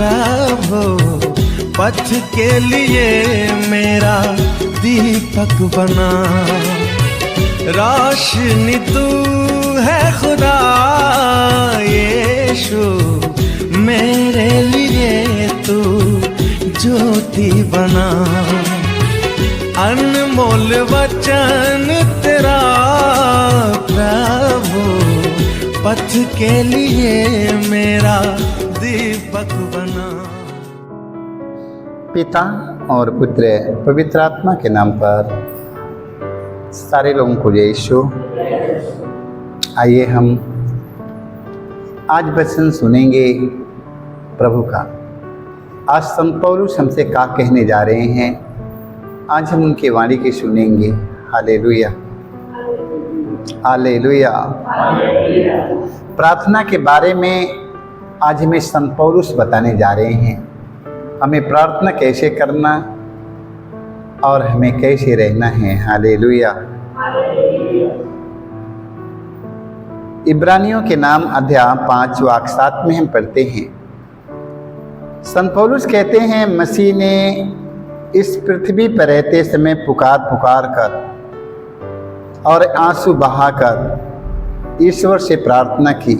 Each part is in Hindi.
प्रभु पथ के लिए मेरा दीपक बना। रोशनी तू है खुदा यीशु, मेरे लिए तू ज्योति बना। अनमोल वचन तेरा प्रभु पथ के लिए मेरा दीपक बना। पिता और पुत्र पवित्र आत्मा के नाम पर सारे लोगों को जय यीशु। आइए हम आज वचन सुनेंगे प्रभु का। आज संत पौलुस हमसे क्या कहने जा रहे हैं, आज हम उनकी वाणी की सुनेंगे। Hallelujah hallelujah. प्रार्थना के बारे में आज हमें संत पौलुस बताने जा रहे हैं, हमें प्रार्थना कैसे करना और हमें कैसे रहना है। हालेलुया। इब्रानियों के नाम अध्याय 5 वाक्य 7 में हम पढ़ते हैं, संत पौलुस कहते हैं, मसीह ने इस पृथ्वी पर रहते समय पुकार पुकार कर और आंसू बहाकर ईश्वर से प्रार्थना की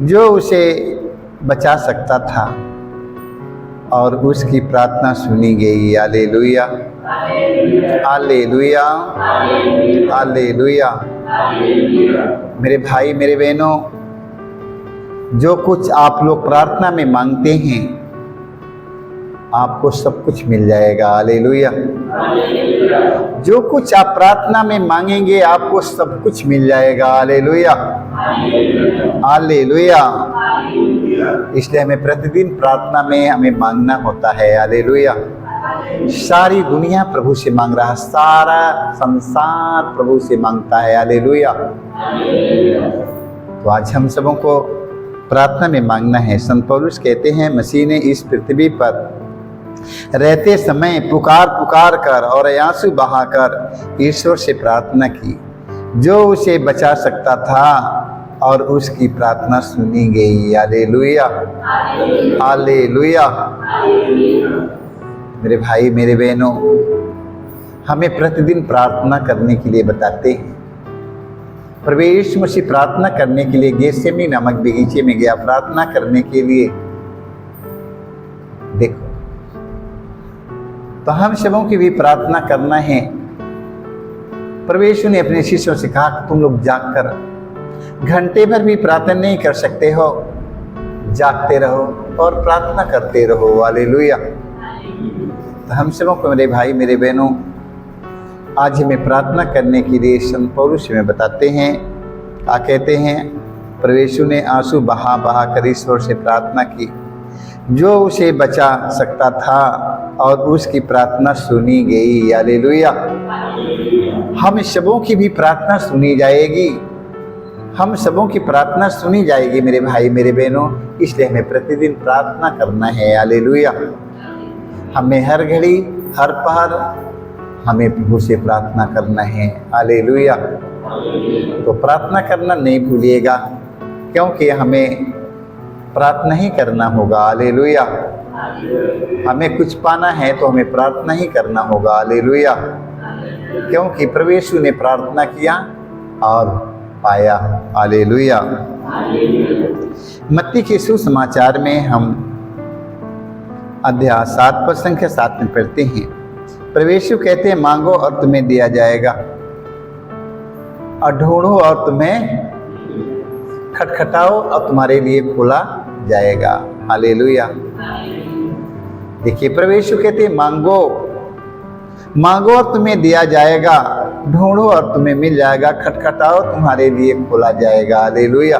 जो उसे बचा सकता था और उसकी प्रार्थना सुनी गई। Hallelujah hallelujah hallelujah. मेरे भाई मेरे बहनों, जो कुछ आप लोग प्रार्थना में मांगते हैं आपको सब कुछ मिल जाएगा। हालेलुया। जो कुछ आप प्रार्थना में मांगेंगे आपको सब कुछ मिल जाएगा। Hallelujah hallelujah. इसलिए हमें प्रतिदिन प्रार्थना में हमें मांगना होता है। हालेलुया। सारी दुनिया प्रभु से मांग रहा है, सारा संसार प्रभु से मांगता है। हालेलुया। तो आज हम सबों को प्रार्थना में मांगना है। संत पौलुस कहते हैं, मसीह ने इस पृथ्वी पर रहते समय पुकार पुकार कर और आंसू बहाकर ईश्वर से प्रार्थना की जो उसे बचा सकता था और उसकी प्रार्थना सुनी गई। Hallelujah hallelujah. मेरे भाई मेरे बहनों, हमें प्रतिदिन प्रार्थना करने के लिए बताते हैं। प्रभु यीशु मसीह प्रार्थना करने के लिए गेत्सेमनी नामक बगीचे में गया प्रार्थना करने के लिए। देखो, तो हम सबों की भी प्रार्थना करना है। प्रभु यीशु ने अपने शिष्यों से कहा, तुम लोग जागकर घंटे भर भी प्रार्थना नहीं कर सकते हो, जागते रहो और प्रार्थना करते रहो। हालेलुया। तो हम सबों को मेरे भाई मेरे बहनों, आज हमें प्रार्थना करने के लिए संत पौलुस हमें बताते हैं, क्या कहते हैं, प्रभु यीशु ने आंसू बहा बहा कर ईश्वर से प्रार्थना की जो उसे बचा सकता था और उसकी प्रार्थना सुनी गई। हालेलुया। हम सबों की भी प्रार्थना सुनी जाएगी, हम सबों की प्रार्थना सुनी जाएगी मेरे भाई मेरे बहनों। इसलिए हमें प्रतिदिन प्रार्थना करना है। हालेलुया। हमें हर घड़ी हर पहर हमें प्रभु से प्रार्थना करना है। हालेलुया। तो प्रार्थना करना नहीं भूलिएगा, क्योंकि हमें प्रार्थना ही करना होगा। हालेलुया। हमें कुछ पाना है तो हमें प्रार्थना ही करना होगा। हालेलुया। क्योंकि प्रभु यीशु ने प्रार्थना किया और पाया। हालेलुया। मत्ती के सुसमाचार में हम अध्याय 7 पद संख्या 7 में पढ़ते हैं, प्रभु यीशु कहते हैं, मांगो और तुम्हें दिया जाएगा, और ढूंढो और तुम्हें खटखटाओ और तुम्हारे लिए खोला जाएगा। हालेलुया। देखिए, प्रभु यीशु कहते हैं, मांगो मांगो और तुम्हें दिया जाएगा, ढूंढो और तुम्हें मिल जाएगा, खटखटाओ तुम्हारे लिए खोला जाएगा। हालेलुया।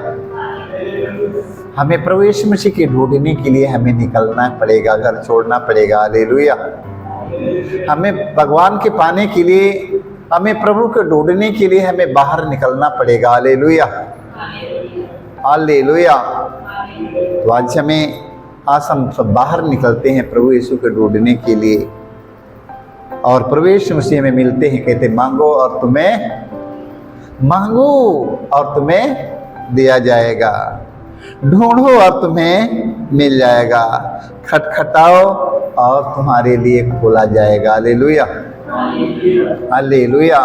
हमें प्रभु यीशु मसीह की ढूंढने के लिए हमें निकलना पड़ेगा, घर छोड़ना पड़ेगा। हालेलुया। हमें भगवान के पाने के लिए, हमें प्रभु को ढूंढने के लिए हमें बाहर निकलना पड़ेगा। Hallelujah hallelujah. तो आज हम सब बाहर निकलते हैं प्रभु यीशु को ढूंढने के लिए, और प्रभु यीशु मसीह में मिलते हैं, कहते मांगो और तुम्हें दिया जाएगा। ढूंढो और तुम्हें मिल जाएगा, खटखटाओ और तुम्हारे लिए खोला जाएगा। Hallelujah, hallelujah.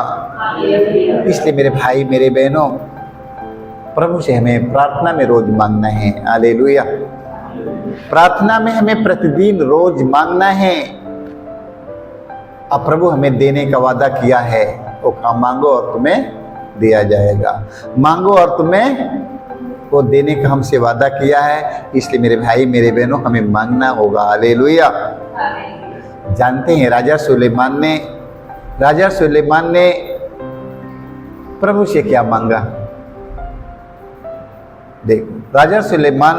इसलिए मेरे भाई मेरे बहनों, प्रभु से हमें प्रार्थना में रोज मांगना है। हालेलुया, प्रार्थना में हमें प्रतिदिन रोज मांगना है। अब प्रभु हमें देने का वादा किया है, वो काम मांगो और तुम्हें दिया जाएगा। मांगो और तुम्हें वो देने का हमसे वादा किया है। इसलिए मेरे भाई मेरे बहनों, हमें मांगना होगा। हालेलुया। जानते हैं राजा सुलेमान ने प्रभु से क्या मांगा। देखो, राजा सुलेमान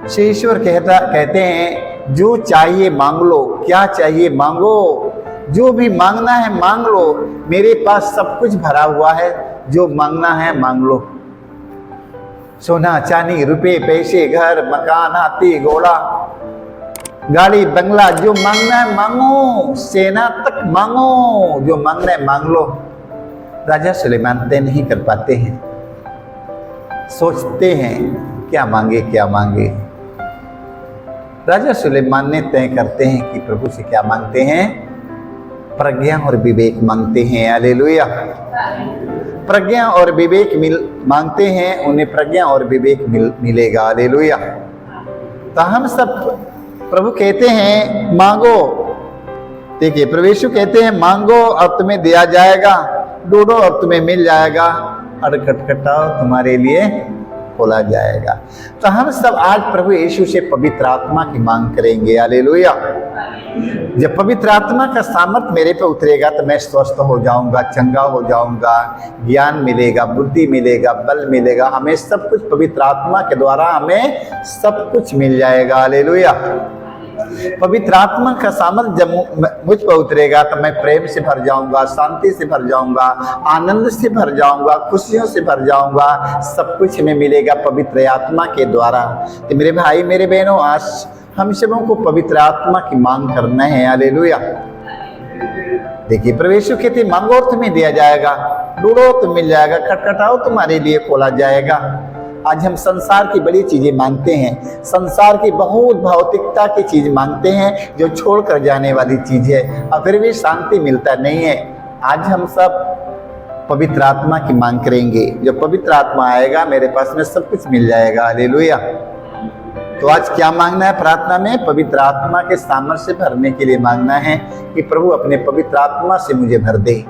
से ईश्वर कहते हैं, जो चाहिए मांग लो। क्या चाहिए मांगो, जो भी मांगना है मांग लो, मेरे पास सब कुछ भरा हुआ है, जो मांगना है मांग लो। सोना चांदी रुपए पैसे घर मकान हाथी घोड़ा गाड़ी बंगला, जो मांगना है मांगो। सेना तक मांगो, जो मांगना है मांग लो। राजा सुलेमान तय नहीं कर पाते हैं, सोचते हैं क्या मांगे क्या मांगे। राजा सुलेमान ने तय करते हैं कि प्रभु से क्या मांगते हैं, प्रज्ञा और विवेक मांगते हैं। हालेलुया, प्रज्ञा और विवेक मांगते हैं, उन्हें प्रज्ञा और विवेक मिलेगा। हालेलुया। तो हम सब प्रभु कहते हैं मांगो। देखिए, प्रभु यीशु कहते हैं मांगो और तुम्हें दिया जाएगा, ढूंढो और तुम्हें मिल जाएगा, और खटखटाओ तुम्हारे लिए खोला जाएगा। तो हम सब आज प्रभु यीशु से पवित्र आत्मा की मांग करेंगे। हालेलुया। जब पवित्र आत्मा का सामर्थ्य मेरे पे उतरेगा तो मैं स्वस्थ हो जाऊंगा, चंगा हो जाऊंगा, ज्ञान मिलेगा, बुद्धि मिलेगा, बल मिलेगा। हमें सब कुछ पवित्र आत्मा के द्वारा हमें सब कुछ मिल जाएगा। हालेलुया। पवित्र आत्मा का सामर्थ्य जब मुझ पर उतरेगा तो मैं प्रेम से भर जाऊंगा, शांति से भर जाऊंगा, आनंद से भर जाऊंगा, खुशियों से भर जाऊंगा। सब कुछ हमें मिलेगा पवित्र आत्मा के द्वारा। तो मेरे भाई मेरे बहनों, आज हम सबों को पवित्र आत्मा की मांग करना है। हालेलुया। देखिए, प्रभु यीशु कहते मांगो और तुम्हें दिया जाएगा, ढूंढो तो मिल जाएगा, खटखटाओ तुम्हारे लिए खोला जाएगा। आज हम संसार की बड़ी चीजें मांगते हैं, संसार की बहुत भौतिकता की चीज मांगते हैं, जो छोड़कर जाने वाली चीज है, और फिर भी शांति मिलता नहीं है। आज हम सब पवित्र आत्मा की मांग करेंगे। जब पवित्र आत्मा आएगा मेरे पास में सब कुछ मिल जाएगा। हालेलुया। तो आज क्या मांगना है प्रार्थना में? पवित्र आत्मा के सामर्थ्य से भरने के लिए मांगना है कि प्रभु अपने पवित्र आत्मा से मुझे भर दे।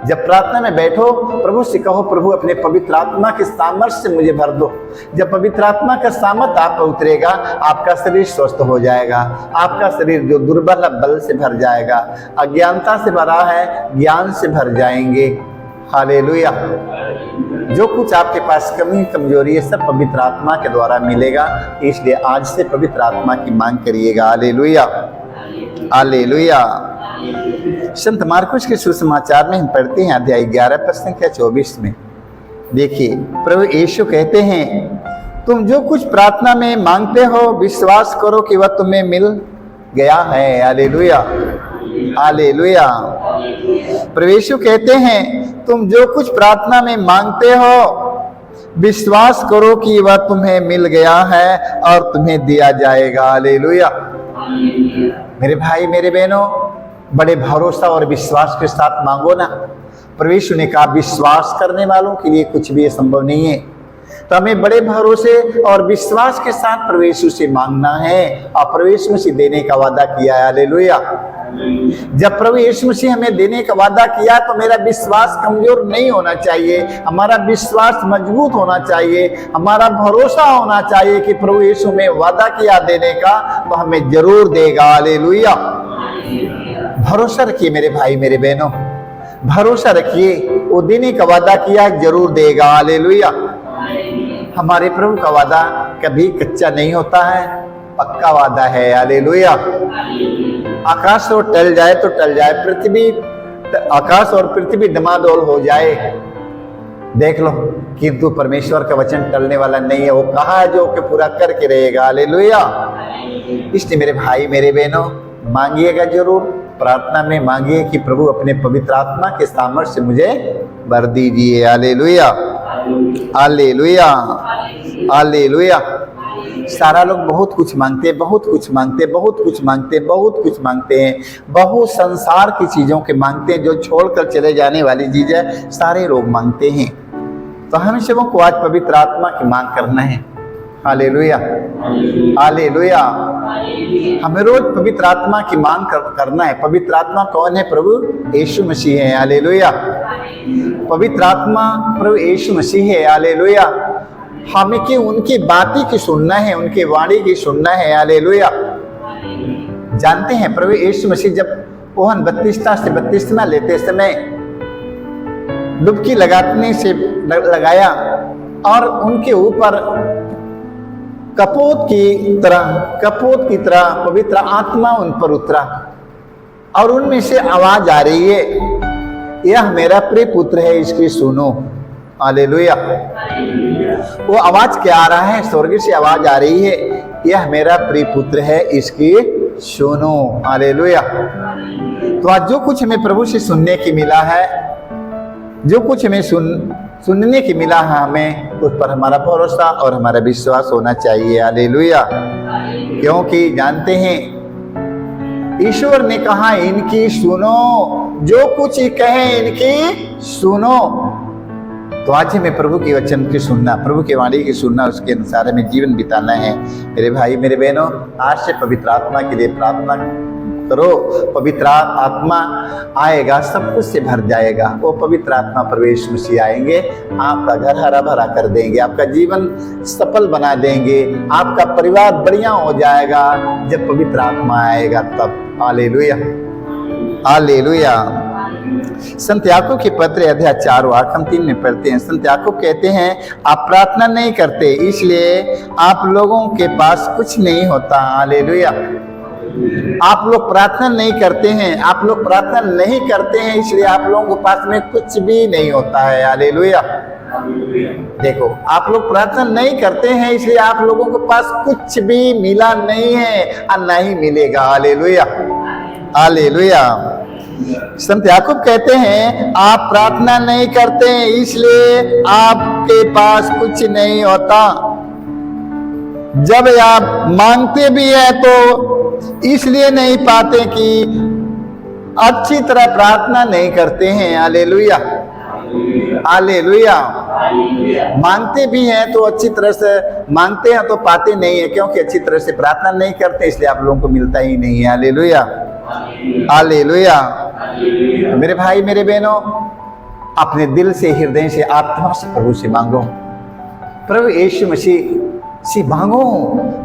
जब प्रार्थना में बैठो, प्रभु से कहो, प्रभु अपने पवित्र आत्मा के सामर्थ्य से मुझे भर दो। जब पवित्र आत्मा का सामर्थ्य आप पर उतरेगा, आपका शरीर स्वस्थ हो जाएगा, आपका शरीर जो दुर्बल है बल से भर जाएगा, अज्ञानता से भरा है ज्ञान से भर जाएंगे। हालेलुया। जो कुछ आपके पास कमी कमजोरी है सब पवित्र आत्मा के द्वारा मिलेगा। इसलिए आज से पवित्र आत्मा की मांग करिएगा। Hallelujah, hallelujah. संत मार्कुस के सुसमाचार में हम पढ़ते हैं अध्याय 11 पद संख्या 24 में। देखिए, प्रभु यीशु कहते हैं, तुम जो कुछ प्रार्थना में मांगते हो विश्वास करो कि वह तुम्हें मिल गया है। Hallelujah, hallelujah. प्रभु यीशु कहते हैं, तुम जो कुछ प्रार्थना में मांगते हो विश्वास करो कि वह तुम्हें मिल गया है और तुम्हें दिया जाएगा। हालेलुया। मेरे भाई मेरे बहनों, बड़े भरोसा और विश्वास के साथ मांगो ना। प्रभु यीशु ने कहा विश्वास करने वालों के लिए कुछ भी असंभव नहीं है। तो हमें बड़े भरोसे और विश्वास के साथ प्रभु यीशु से मांगना है और प्रभु यीशु मसीह देने का वादा किया है। हालेलुया। जब प्रभु यीशु मसीह हमें देने का वादा किया तो मेरा विश्वास कमजोर नहीं होना चाहिए, हमारा विश्वास मजबूत होना चाहिए, हमारा भरोसा होना चाहिए कि प्रभु यीशु में वादा किया देने का तो हमें जरूर देगा। हालेलुया। भरोसा रखिए मेरे भाई मेरे बहनों, भरोसा रखिए, वो देने का वादा किया जरूर देगा। हालेलुया। हमारे प्रभु का वादा कभी कच्चा नहीं होता है, पक्का वादा है। हालेलुया। आकाश और टल जाए तो टल जाए, पृथ्वी आकाश और पृथ्वी डमाडोल हो जाए, देख लो, किंतु परमेश्वर का वचन टलने वाला नहीं है। वो कहा है जो कि पूरा करके रहेगा। हालेलुया। इसलिए मेरे भाई मेरे बहनों, मांगिएगा जरूर, प्रार्थना में मांगिए कि प्रभु अपने पवित्र आत्मा के सामर्थ्य से मुझे भर दीजिए। Hallelujah, hallelujah. हालेलुया। सारा लोग बहुत कुछ मांगते हैं, बहुत कुछ मांगते हैं, बहुत कुछ मांगते हैं, बहुत कुछ मांगते हैं, बहुत संसार की चीजों के मांगते हैं, जो छोड़कर चले जाने वाली चीज है सारे लोग मांगते हैं। तो हम सबों को आज पवित्र आत्मा की मांग करना है। Hallelujah, hallelujah. हमें रोज पवित्र आत्मा की मांग करना है। पवित्र आत्मा कौन है? प्रभु यीशु मसीह है। हालेलुया। पवित्र आत्मा प्रभु यीशु मसीह है। हालेलुया। हमें कि उनकी बातें की सुनना है, उनकी वाणी की सुनना है। हालेलुया। जानते हैं प्रभु यीशु मसीह जब ओहन बत्तीसता से बत्तीसमा लेते समय डुबकी लगाने से लगाया और उनके ऊपर कपोत की तरह पवित्र आत्मा उन पर उतरा और उनमें से आवाज आ रही है, यह मेरा प्रिय पुत्र है, इसकी सुनो। हालेलुया। वो आवाज क्या आ रहा है? स्वर्ग से आवाज आ रही है, यह मेरा प्रिय पुत्र है, इसकी सुनो। हालेलुया। तो आज जो कुछ हमें प्रभु से सुनने की मिला है, जो कुछ हमें सुनने की मिला है, हमें उस पर हमारा भरोसा और हमारा विश्वास होना चाहिए। हालेलुया। क्योंकि जानते हैं ईश्वर ने कहा इनकी सुनो, जो कुछ ही कहे इनकी सुनो। तो आज हमें प्रभु के वचन की सुनना, प्रभु के वाणी की सुनना, उसके अनुसार हमें जीवन बिताना है। मेरे भाई मेरे बहनों, आज से पवित्र आत्मा के लिए प्रार्थना करो। पवित्र आत्मा आएगा, सब कुछ से भर जाएगा। वो पवित्र आत्मा प्रवेश मसीह आएंगे, आपका घर हरा भरा कर देंगे, आपका जीवन सफल बना देंगे, आपका परिवार बढ़िया हो जाएगा जब पवित्र आत्मा आएगा तब। Hallelujah, hallelujah. संत याकूब के पत्र अध्याय 4 वाक्य हम 3 में पढ़ते हैं। संत याकूब कहते हैं आप प्रार्थना नहीं करते इसलिए आप लोगों के पास कुछ नहीं होता। हालेलुया। आप लोग प्रार्थना नहीं करते हैं, आप लोग प्रार्थना नहीं करते हैं इसलिए आप लोगों के पास में कुछ भी नहीं होता है। हालेलुया। देखो, आप लोग प्रार्थना नहीं करते हैं इसलिए आप लोगों के पास कुछ भी मिला नहीं है और नहीं मिलेगा। Hallelujah, hallelujah. संत याकूब कहते हैं आप प्रार्थना नहीं करते हैं इसलिए आपके पास कुछ नहीं होता। जब आप मांगते भी है तो इसलिए नहीं पाते कि अच्छी तरह प्रार्थना नहीं करते हैं। Hallelujah, hallelujah. मांगते भी हैं तो अच्छी तरह से मांगते हैं तो पाते नहीं है, क्योंकि अच्छी तरह से प्रार्थना नहीं करते इसलिए आप लोगों को मिलता ही नहीं है। Hallelujah, hallelujah. मेरे भाई मेरे बहनों, अपने दिल से, हृदय से, आत्मा से प्रभु से मांगो। प्रभु यीशु मसीह से मांगो,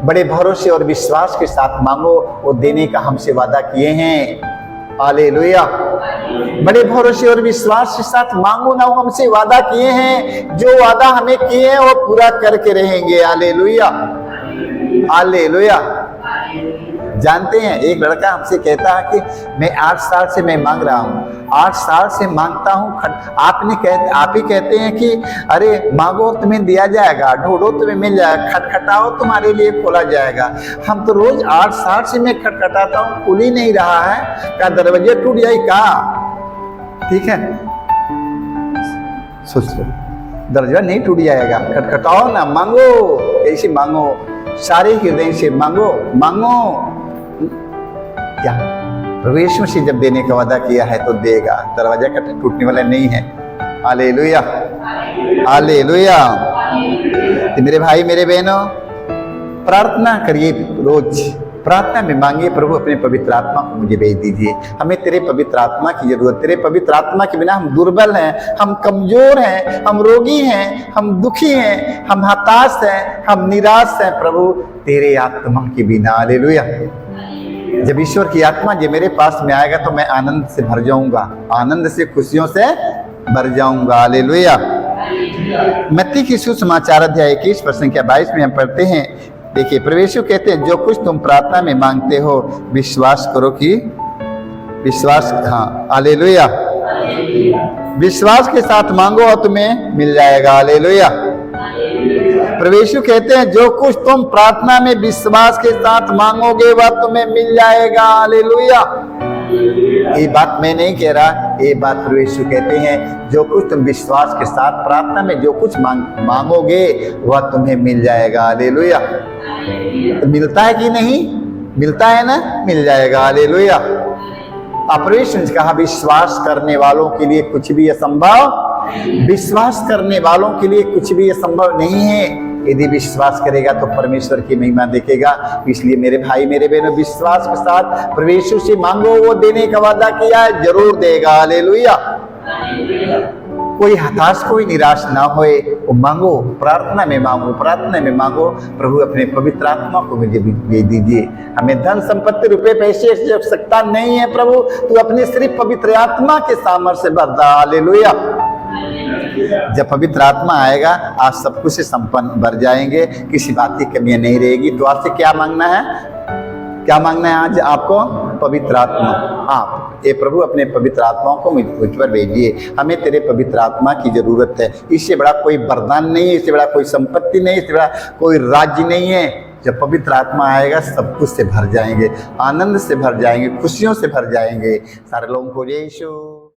बड़े भरोसे और विश्वास के साथ मांगो। वो देने का हमसे वादा किए हैं। हालेलुया। बड़े भरोसे और विश्वास के साथ मांगो ना, वो हमसे वादा किए हैं, जो वादा हमें किए हैं वो पूरा करके रहेंगे। Hallelujah, hallelujah. जानते हैं एक लड़का हमसे कहता है कि मैं 8 साल से मैं मांग रहा हूँ, 8 साल से मांगता हूँ। आप ही कहते हैं कि अरे मांगो तुम्हें दिया जाएगा, ढूंढो तुम्हें मिल जाएगा, खटखटाओ तुम्हारे लिए खोला जाएगा। हम तो रोज 8 साल से मैं खटखटाता हूँ, खुल ही नहीं रहा है। क्या दरवाजे टूट जाए का? ठीक है, सोच लो, दरवाजा नहीं टूट जाएगा। खटखटाओ ना, मांगो, ऐसे मांगो, सारे हृदय से मांगो, मांगो। क्या प्रभु यीशु मसीह जब देने का वादा किया है तो देगा, दरवाजा टूटने वाला नहीं है। Hallelujah, hallelujah. तो मेरे भाई मेरे बहनों, प्रार्थना करिए, रोज प्रार्थना में मांगिए प्रभु अपने पवित्र आत्मा को मुझे भेज दीजिए। हमें तेरे पवित्र आत्मा की जरूरत। तेरे पवित्र आत्मा के बिना हम दुर्बल हैं, हम कमजोर हैं, हम रोगी हैं, हम दुखी हैं, हम हताश हैं, हम निराश हैं प्रभु तेरे आत्मा के बिना। हालेलुया। जब ईश्वर की आत्मा जो मेरे पास में आएगा तो मैं आनंद से भर जाऊंगा, आनंद से, खुशियों से भर जाऊंगा। हालेलुया। मत्ती की सुसमाचार अध्याय 21 पर संख्या 22 में हम पढ़ते हैं। देखिए, प्रभु यीशु कहते हैं जो कुछ तुम प्रार्थना में मांगते हो विश्वास करो कि विश्वास, हाँ, हालेलुया, विश्वास के साथ मांगो और तुम्हें मिल जाएगा। हालेलुया। प्रभु यीशु कहते हैं जो कुछ तुम प्रार्थना में विश्वास के साथ मांगोगे वह तुम्हें मिल जाएगा। हालेलुया। ये बात मैं नहीं कह रहा, ये बात प्रभु यीशु कहते हैं, जो कुछ तुम विश्वास के साथ प्रार्थना में जो कुछ मांगोगे वह तुम्हें मिल जाएगा। हालेलुया। तो मिलता है कि नहीं? मिलता है ना, मिल जाएगा। हालेलुया। प्रभु यीशु ने कहा विश्वास करने वालों के लिए कुछ भी असंभव, विश्वास करने वालों के लिए कुछ भी असंभव नहीं है। यदि विश्वास करेगा तो परमेश्वर की महिमा देखेगा। इसलिए मेरे भाई मेरे बहनों, विश्वास के साथ प्रभु यीशु से मांगो, वो देने का वादा किया है, जरूर देगा। हालेलुया। कोई हताश, कोई निराश ना होए, वो मांगो, प्रार्थना में मांगो, प्रार्थना में मांगो। प्रभु अपने पवित्र आत्मा को मुझे भेज दीजिए। हमें धन संपत्ति रुपए पैसे की आवश्यकता नहीं है प्रभु, तू अपने सिर्फ पवित्र आत्मा के सामर्थ्य से भर दा। हालेलुया। जब पवित्र आत्मा आएगा आप सब कुछ से संपन्न भर जाएंगे, किसी बात की कमी नहीं रहेगी। तो आपसे क्या मांगना है? क्या मांगना है आज आपको? पवित्र आत्मा। हाँ, ये प्रभु अपने पवित्र आत्माओं को मुझ पर भेजिए। हमें तेरे पवित्र आत्मा की जरूरत है। इससे बड़ा कोई वरदान नहीं है, इससे बड़ा कोई संपत्ति नहीं, इससे बड़ा कोई राज्य नहीं है। जब पवित्र आत्मा आएगा सब कुछ से भर जाएंगे, आनंद से भर जाएंगे, खुशियों से भर जाएंगे। सारे लोगों को जय यीशु।